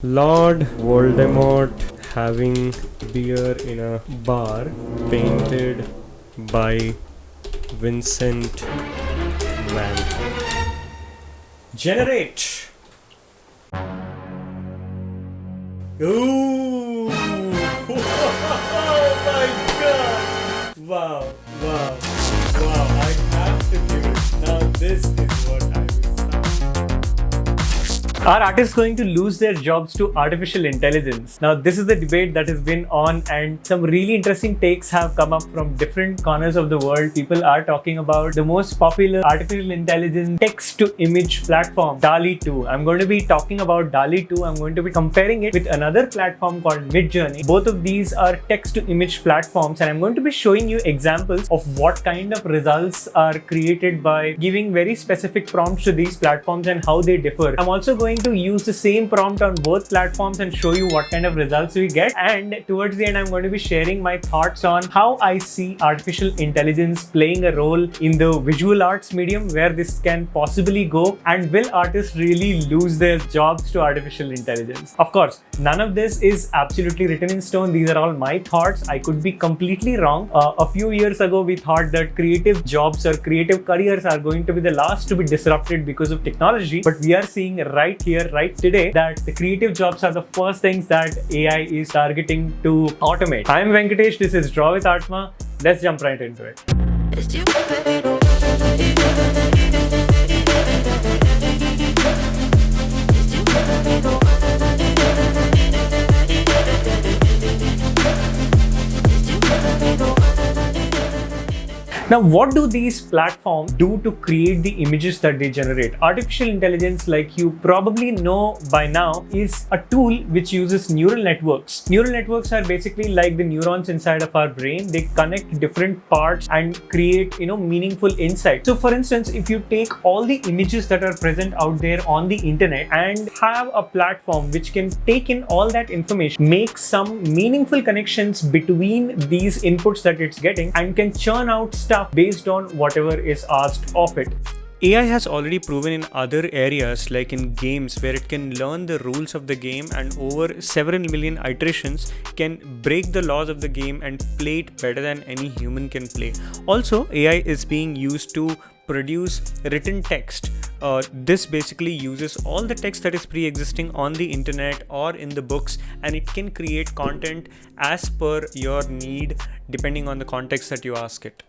Lord Voldemort having beer in a bar, painted by Vincent Van. Generate! Ooh! Oh my god! Wow, wow, wow, I have to give it. Now this is what I will start. Are artists going to lose their jobs to artificial intelligence? Now, this is the debate that has been on, and some really interesting takes have come up from different corners of the world. People are talking about the most popular artificial intelligence text-to-image platform, Dall E 2. I'm going to be talking about Dall E 2. I'm going to be comparing it with another platform called Midjourney. Both of these are text-to-image platforms, and I'm going to be showing you examples of what kind of results are created by giving very specific prompts to these platforms and how they differ. I'm also going to use the same prompt on both platforms and show you what kind of results we get, and towards the end I'm going to be sharing my thoughts on how I see artificial intelligence playing a role in the visual arts medium, where this can possibly go, and will artists really lose their jobs to artificial intelligence. Of course, none of this is absolutely written in stone. These are all my thoughts. I could be completely wrong. A few years ago we thought that creative jobs or creative careers are going to be the last to be disrupted because of technology, but we are seeing right here, right today, that the creative jobs are the first things that AI is targeting to automate. I'm Venkatesh, this is Draw with Artma. Let's jump right into it. Now, what do these platforms do to create the images that they generate? Artificial intelligence, like you probably know by now, is a tool which uses neural networks. Neural networks are basically like the neurons inside of our brain. They connect different parts and create, meaningful insight. So for instance, if you take all the images that are present out there on the internet and have a platform which can take in all that information, make some meaningful connections between these inputs that it's getting, and can churn out stuff based on whatever is asked of it. AI has already proven in other areas, like in games, where it can learn the rules of the game and over several million iterations can break the laws of the game and play it better than any human can play. Also, AI is being used to produce written text. This basically uses all the text that is pre-existing on the internet or in the books, and it can create content as per your need depending on the context that you ask it.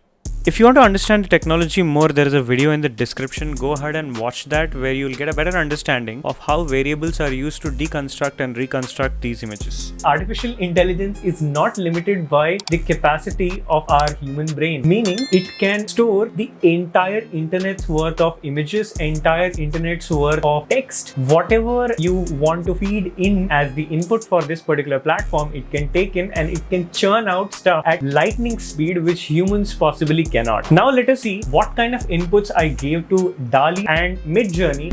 If you want to understand the technology more, there is a video in the description. Go ahead and watch that, where you'll get a better understanding of how variables are used to deconstruct and reconstruct these images. Artificial intelligence is not limited by the capacity of our human brain, meaning it can store the entire internet's worth of images, entire internet's worth of text. Whatever you want to feed in as the input for this particular platform, it can take in, and it can churn out stuff at lightning speed, which humans possibly cannot. Now let us see what kind of inputs I gave to Dall E and Midjourney.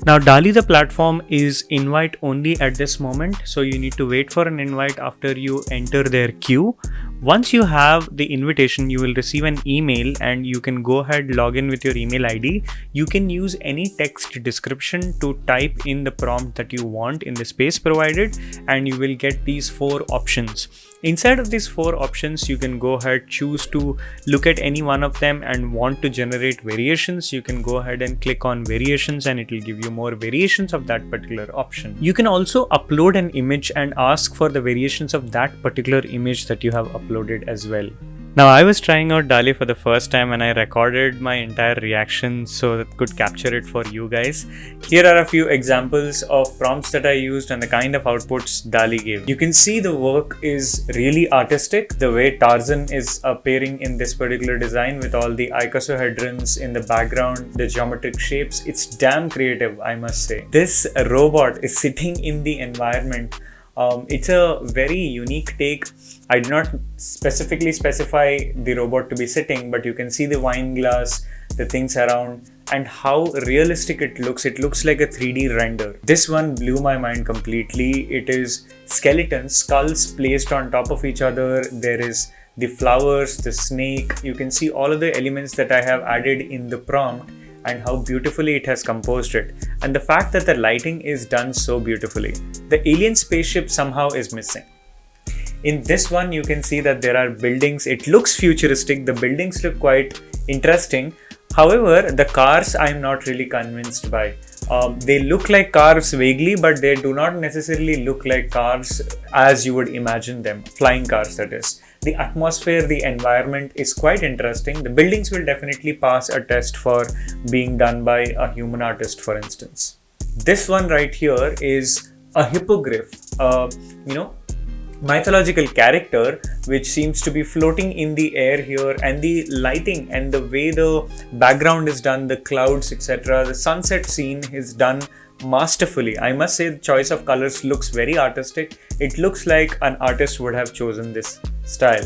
Now, Dall E, the platform, is invite only at this moment, so you need to wait for an invite after you enter their queue. Once you have the invitation, you will receive an email, and you can go ahead, log in with your email ID. You can use any text description to type in the prompt that you want in the space provided, and you will get these 4 options. Inside of these 4 options, you can go ahead, choose to look at any one of them and want to generate variations. You can go ahead and click on variations, and it will give you more variations of that particular option. You can also upload an image and ask for the variations of that particular image that you have uploaded as well. Now, I was trying out Dall E for the first time, and I recorded my entire reaction so that I could capture it for you guys. Here are a few examples of prompts that I used and the kind of outputs Dall E gave. You can see the work is really artistic. The way Tarzan is appearing in this particular design with all the icosahedrons in the background, the geometric shapes, it's damn creative, I must say. This robot is sitting in the environment. It's a very unique take. I did not specifically specify the robot to be sitting, but you can see the wine glass, the things around, and how realistic it looks. It looks like a 3D render. This one blew my mind completely. It is skeletons, skulls placed on top of each other. There is the flowers, the snake. You can see all of the elements that I have added in the prompt, and how beautifully it has composed it, and the fact that the lighting is done so beautifully. The alien spaceship somehow is missing. In this one, you can see that there are buildings. It looks futuristic. The buildings look quite interesting. However, the cars I'm not really convinced by. They look like cars vaguely, but they do not necessarily look like cars as you would imagine them. Flying cars, that is. The atmosphere, the environment is quite interesting. The buildings will definitely pass a test for being done by a human artist, for instance. This one right here is a hippogriff. Mythological character which seems to be floating in the air here, and the lighting and the way the background is done, the clouds, etc., the sunset scene is done masterfully. I must say the choice of colors looks very artistic. It looks like an artist would have chosen this style.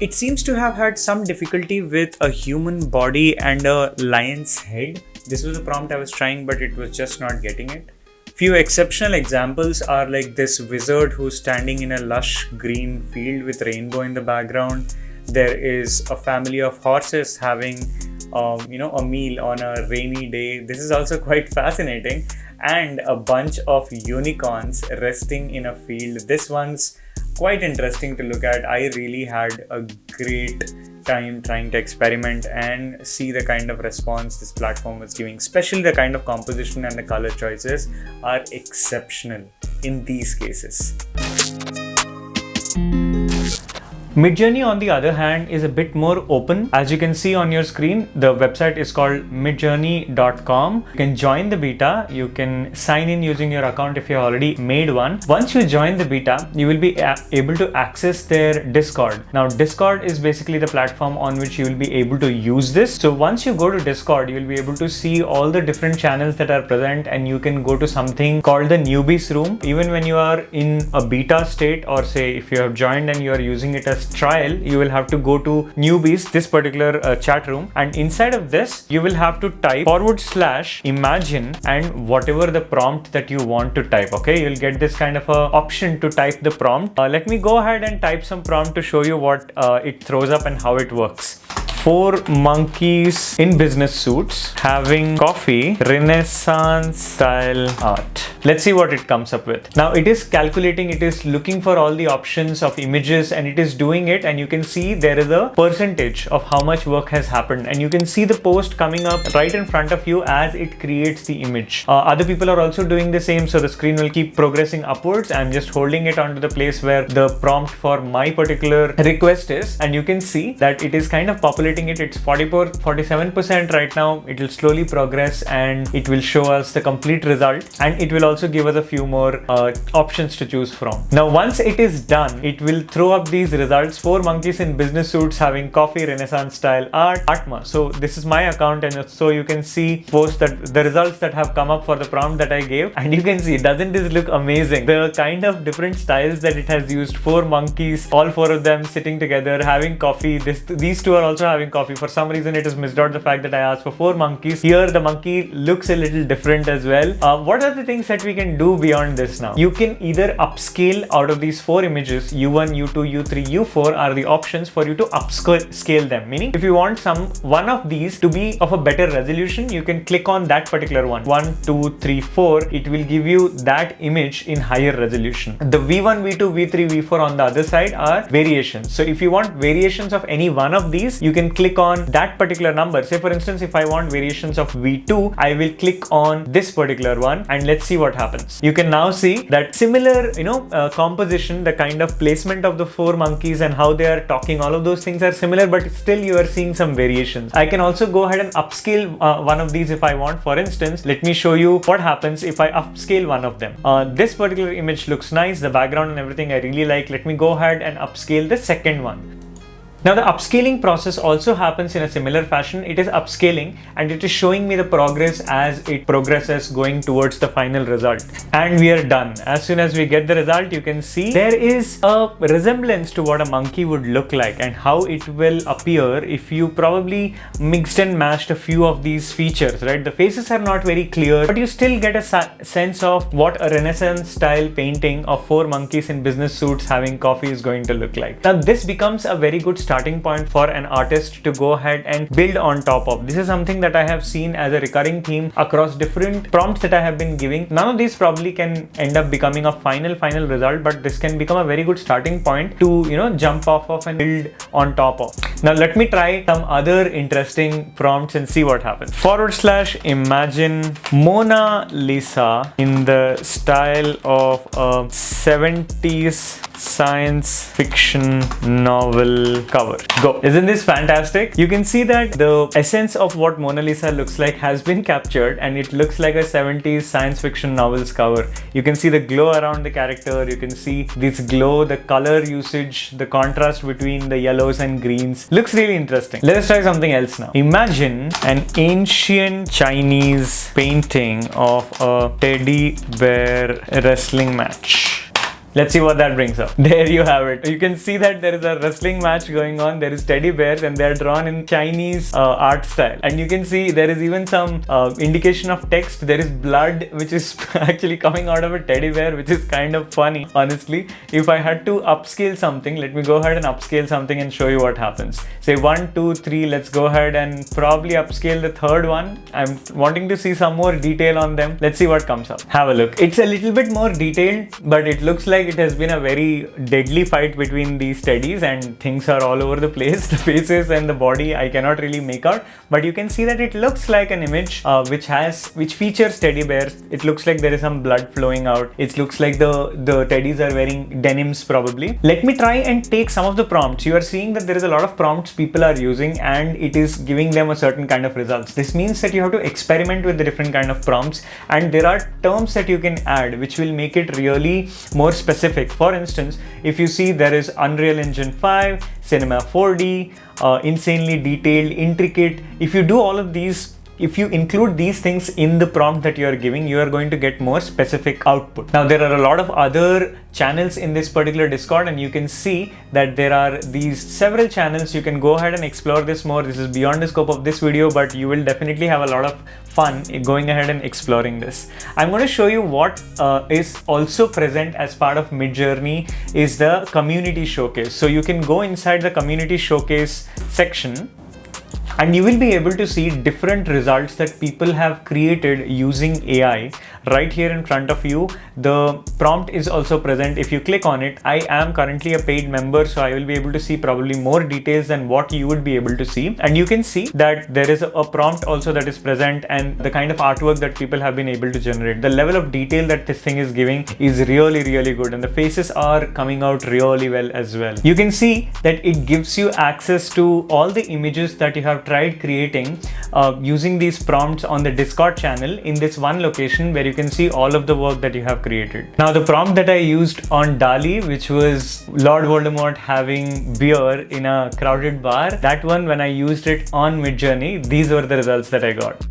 It seems to have had some difficulty with a human body and a lion's head. This was a prompt I was trying, but it was just not getting it. Few exceptional examples are like this wizard who's standing in a lush green field with rainbow in the background. There is a family of horses having a meal on a rainy day. This is also quite fascinating. And a bunch of unicorns resting in a field. This one's quite interesting to look at. I really had a great time trying to experiment and see the kind of response this platform was giving. Especially the kind of composition and the color choices are exceptional in these cases. Midjourney, on the other hand, is a bit more open. As you can see on your screen, the website is called midjourney.com. You can join the beta. You can sign in using your account if you already made one. Once you join the beta, you will be able to access their Discord. Now, Discord is basically the platform on which you will be able to use this. So once you go to Discord, you will be able to see all the different channels that are present, and you can go to something called the newbies room. Even when you are in a beta state, or say if you have joined and you are using it as trial, you will have to go to newbies, this particular chat room, and inside of this you will have to type /imagine and whatever the prompt that you want to type. Okay, you'll get this kind of a option to type the prompt. Let me go ahead and type some prompt to show you what it throws up and how it works. 4 monkeys in business suits having coffee, Renaissance style art. Let's see what it comes up with. Now it is calculating, it is looking for all the options of images, and it is doing it, and you can see there is a percentage of how much work has happened, and you can see the post coming up right in front of you as it creates the image. Other people are also doing the same, so the screen will keep progressing upwards. I'm just holding it onto the place where the prompt for my particular request is, and you can see that it is kind of populating it. It's 47% right now. It will slowly progress and it will show us the complete result, and it will also give us a few more options to choose from. Now once it is done, it will throw up these results: 4 monkeys in business suits having coffee, Renaissance style art, Artma. So this is my account, and so you can see the results that have come up for the prompt that I gave, and you can see, doesn't this look amazing? The kind of different styles that it has used. 4 monkeys, all 4 of them sitting together having coffee. These 2 are also having coffee. For some reason it has missed out the fact that I asked for 4 monkeys. Here the monkey looks a little different as well. What are the things that we can do beyond this now? You can either upscale out of these 4 images. U1, U2, U3, U4 are the options for you to upscale them. Meaning if you want one of these to be of a better resolution, you can click on that particular one. 1, 2, 3, 4. It will give you that image in higher resolution. The V1, V2, V3, V4 on the other side are variations. So if you want variations of any one of these, you can click on that particular number. Say for instance, if I want variations of V2, I will click on this particular one, and let's see what happens. You can now see that similar, composition, the kind of placement of the 4 monkeys and how they are talking, all of those things are similar, but still you are seeing some variations. I can also go ahead and upscale one of these if I want. For instance, let me show you what happens if I upscale one of them. This particular image looks nice, the background and everything I really like. Let me go ahead and upscale the second one. Now the upscaling process also happens in a similar fashion. It is upscaling and it is showing me the progress as it progresses going towards the final result. And we are done. As soon as we get the result, you can see there is a resemblance to what a monkey would look like and how it will appear if you probably mixed and matched a few of these features, right? The faces are not very clear, but you still get a sense of what a Renaissance style painting of 4 monkeys in business suits having coffee is going to look like. Now this becomes a very good starting point for an artist to go ahead and build on top of. This is something that I have seen as a recurring theme across different prompts that I have been giving. None of these probably can end up becoming a final result, but this can become a very good starting point to, you know, jump off of and build on top of. Now let me try some other interesting prompts and see what happens. / imagine Mona Lisa in the style of a 70s science fiction novel cover. Go. Isn't this fantastic? You can see that the essence of what Mona Lisa looks like has been captured, and it looks like a 70s science fiction novels cover. You can see the glow around the character. You can see this glow, the color usage, the contrast between the yellows and greens. Looks really interesting. Let us try something else now. Imagine an ancient Chinese painting of a teddy bear wrestling match. Let's see what that brings up. There you have it. You can see that there is a wrestling match going on. There is teddy bears and they're drawn in Chinese art style. And you can see there is even some indication of text. There is blood which is actually coming out of a teddy bear, which is kind of funny, honestly. If I had to upscale something, let me go ahead and upscale something and show you what happens. Say 1, 2, 3, let's go ahead and probably upscale the third one. I'm wanting to see some more detail on them. Let's see what comes up. Have a look. It's a little bit more detailed, but it looks like it has been a very deadly fight between these teddies and things are all over the place. The faces and the body I cannot really make out, but you can see that it looks like an image which features teddy bears. It looks like there is some blood flowing out. It looks like the teddies are wearing denims probably. Let me try and take some of the prompts. You are seeing that there is a lot of prompts people are using and it is giving them a certain kind of results. This means that you have to experiment with the different kind of prompts, and there are terms that you can add which will make it really more specific. For instance, if you see there is Unreal Engine 5, Cinema 4D, insanely detailed, intricate. If you do all of these, if you include these things in the prompt that you are giving, you are going to get more specific output. Now there are a lot of other channels in this particular Discord, and you can see that there are these several channels. You can go ahead and explore this more. This is beyond the scope of this video, but you will definitely have a lot of fun going ahead and exploring this. I'm going to show you what is also present as part of Midjourney is the community showcase. So you can go inside the community showcase section and you will be able to see different results that people have created using AI right here in front of you. The prompt is also present. If you click on it, I am currently a paid member, so I will be able to see probably more details than what you would be able to see. And you can see that there is a prompt also that is present and the kind of artwork that people have been able to generate. The level of detail that this thing is giving is really good, and the faces are coming out really well as well. You can see that it gives you access to all the images that you have tried creating using these prompts on the Discord channel in this one location where you can see all of the work that you have created. Now the prompt that I used on Dall E, which was Lord Voldemort having beer in a crowded bar, that one, when I used it on Midjourney, these were the results that I got.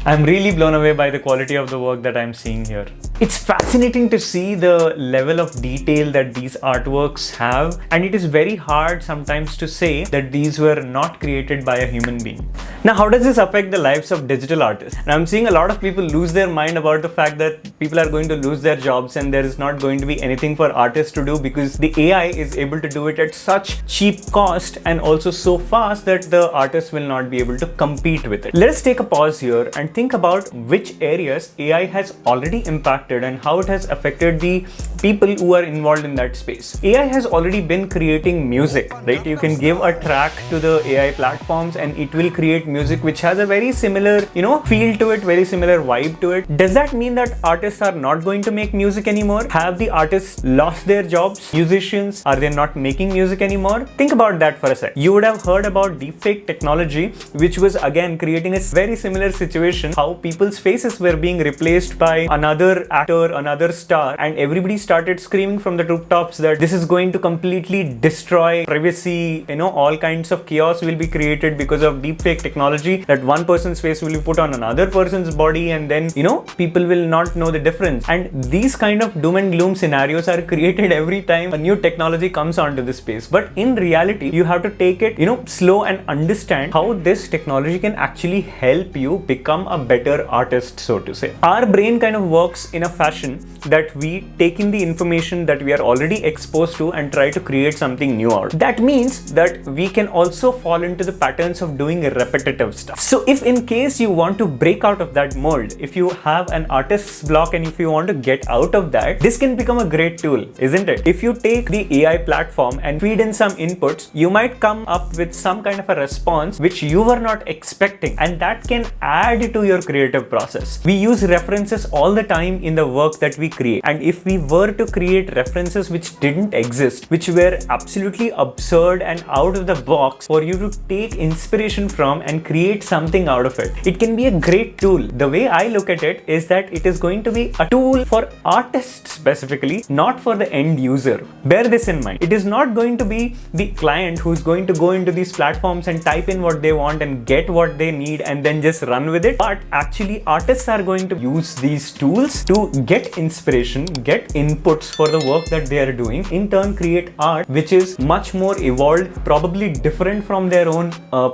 I'm really blown away by the quality of the work that I'm seeing here. It's fascinating to see the level of detail that these artworks have, and it is very hard sometimes to say that these were not created by a human being. Now, how does this affect the lives of digital artists? And I'm seeing a lot of people lose their mind about the fact that people are going to lose their jobs and there is not going to be anything for artists to do because the AI is able to do it at such cheap cost and also so fast that the artists will not be able to compete with it. Let's take a pause here and think about which areas AI has already impacted and how it has affected the people who are involved in that space. AI has already been creating music, right? You can give a track to the AI platforms and it will create music which has a very similar, feel to it, very similar vibe to it. Does that mean that artists are not going to make music anymore? Have the artists lost their jobs? Musicians, are they not making music anymore? Think about that for a sec. You would have heard about deepfake technology, which was again creating a very similar situation, how people's faces were being replaced by another actor, another star, and everybody started screaming from the rooftops that this is going to completely destroy privacy. All kinds of chaos will be created because of deepfake technology, that one person's face will be put on another person's body and then, people will not know the difference. And these kind of doom and gloom scenarios are created every time a new technology comes onto the space. But in reality, you have to take it, slow and understand how this technology can actually help you become a better artist, so to say. Our brain kind of works in a fashion that we take in the information that we are already exposed to and try to create something new out. That means that we can also fall into the patterns of doing repetitive stuff. So if in case you want to break out of that mold, if you have an artist's block and if you want to get out of that, this can become a great tool, isn't it? If you take the AI platform and feed in some inputs, you might come up with some kind of a response which you were not expecting, and that can add to your creative process. We use references all the time in the work that we create, and if we were to create references which didn't exist, which were absolutely absurd and out of the box for you to take inspiration from and create something out of it, it can be a great tool. The way I look at it is that it is going to be a tool for artists specifically, not for the end user. Bear this in mind. It is not going to be the client who's going to go into these platforms and type in what they want and get what they need and then just run with it, but actually artists are going to use these tools to get inspiration, get inputs for the work that they are doing, in turn create art which is much more evolved, probably different from their own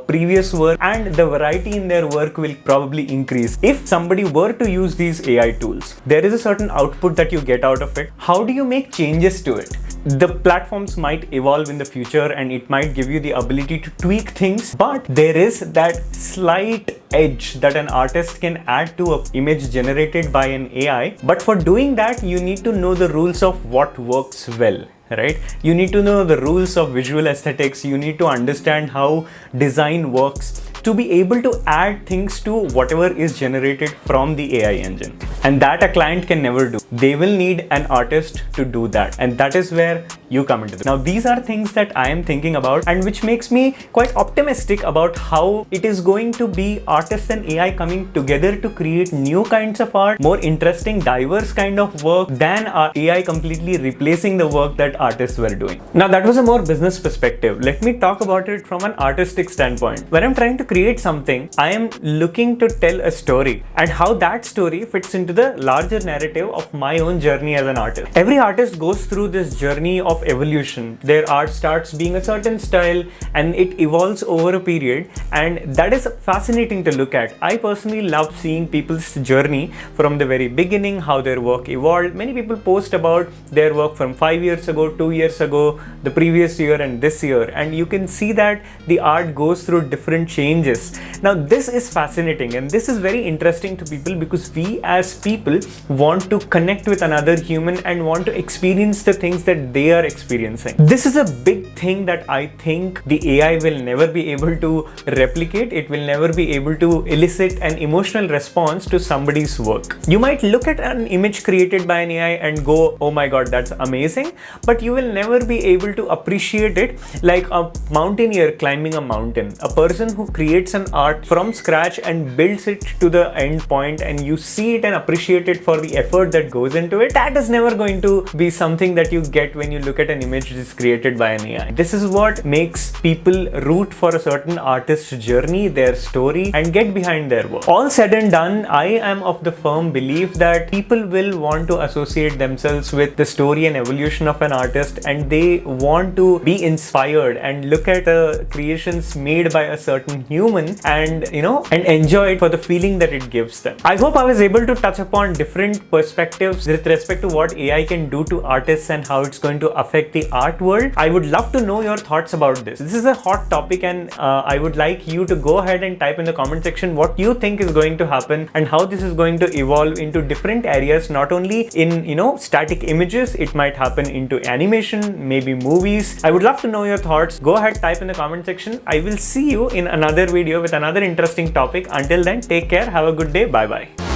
previous work, and the variety in their work will probably increase. If somebody were to use these AI tools, there is a certain output that you get out of it. How do you make changes to it? The platforms might evolve in the future and it might give you the ability to tweak things, but there is that slight edge that an artist can add to an image generated by an AI. But for doing that, you need to know the rules of what works well. Right? You need to know the rules of visual aesthetics. You need to understand how design works to be able to add things to whatever is generated from the AI engine. And that a client can never do. They will need an artist to do that. And that is where you come into this. Now, these are things that I am thinking about and which makes me quite optimistic about how it is going to be artists and AI coming together to create new kinds of art, more interesting, diverse kind of work than AI completely replacing the work that artists were doing. Now, that was a more business perspective. Let me talk about it from an artistic standpoint. When I'm trying to create something, I am looking to tell a story and how that story fits into the larger narrative of my own journey as an artist. Every artist goes through this journey of evolution. Their art starts being a certain style and it evolves over a period, and that is fascinating to look at. I personally love seeing people's journey from the very beginning, how their work evolved. Many people post about their work from 5 years ago, 2 years ago, the previous year and this year, and you can see that the art goes through different changes. Now, this is fascinating and this is very interesting to people because we as people want to connect with another human and want to experience the things that they are experiencing. This is a big thing that I think the AI will never be able to replicate. It will never be able to elicit an emotional response to somebody's work. You might look at an image created by an AI and go, oh my god, that's amazing, but you will never be able to appreciate it like a mountaineer climbing a mountain. A person who creates an art from scratch and builds it to the end point and you see it and appreciate it for the effort that goes into it, that is never going to be something that you get when you look at an image that is created by an AI. This is what makes people root for a certain artist's journey, their story, and get behind their work. All said and done, I am of the firm belief that people will want to associate themselves with the story and evolution of an artist, and they want to be inspired and look at the creations made by a certain human and enjoy it for the feeling that it gives them. I hope I was able to touch upon different perspectives with respect to what AI can do to artists and how it's going to affect the art world. I would love to know your thoughts about this. This is a hot topic and I would like you to go ahead and type in the comment section what you think is going to happen and how this is going to evolve into different areas, not only in static images, it might happen into animation, maybe movies. I would love to know your thoughts. Go ahead, type in the comment section. I will see you in another video with another interesting topic. Until then, take care, have a good day, bye bye.